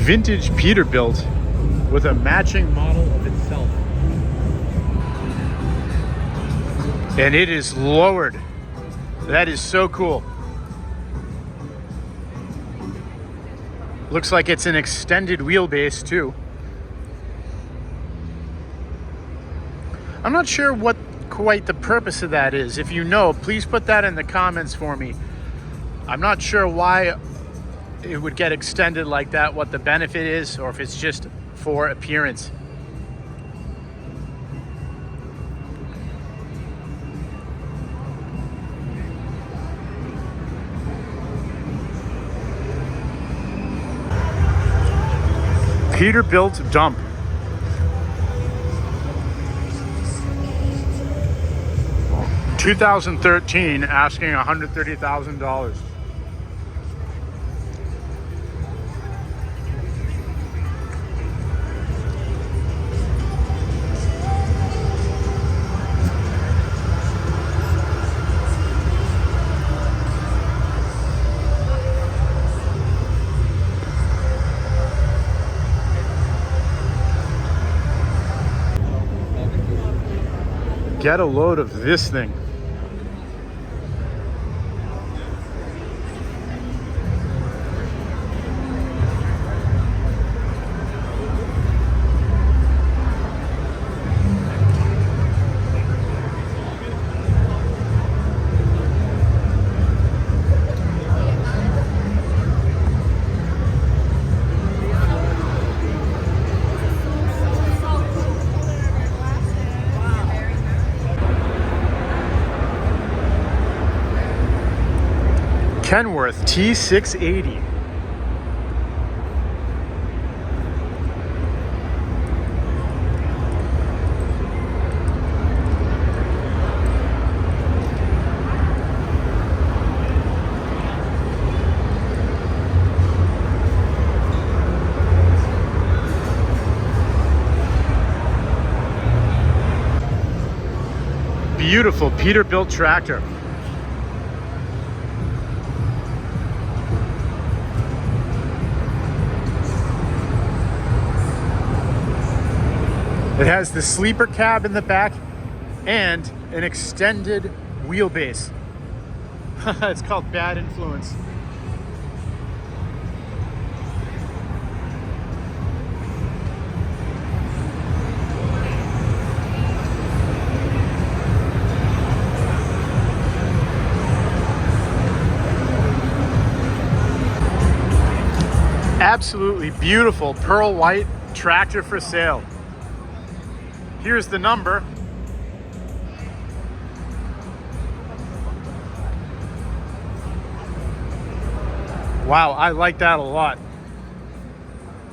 vintage Peterbilt with a matching model of itself. And it is lowered. That is so cool. Looks like it's an extended wheelbase too. I'm not sure what quite the purpose of that is. If you know, please put that in the comments for me. I'm not sure why it would get extended like that, what the benefit is, or if it's just for appearance. Peterbilt dump. $2013, asking $130,000. Get a load of this thing. Kenworth T680. Beautiful Peterbilt tractor. It has the sleeper cab in the back and an extended wheelbase. It's called Bad Influence. Absolutely beautiful pearl white tractor for sale. Here's the number. Wow, I like that a lot.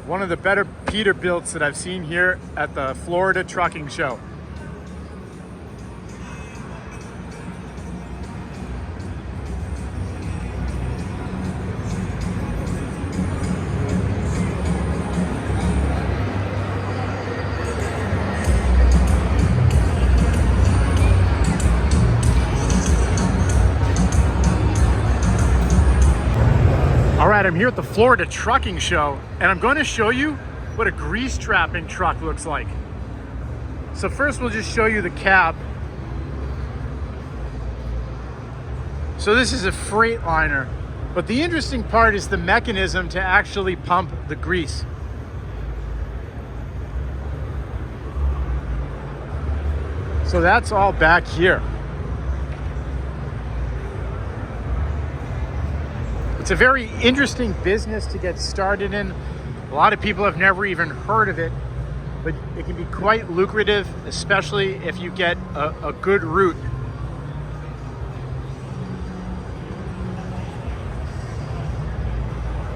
One of the better Peterbilts that I've seen here at the Florida Trucking Show. All right, I'm here at the Florida Trucking Show, and I'm going to show you what a grease trapping truck looks like. So first we'll just show you the cab. So this is a Freightliner, but the interesting part is the mechanism to actually pump the grease. So that's all back here. It's a very interesting business to get started in. A lot of people have never even heard of it, but it can be quite lucrative, especially if you get a good route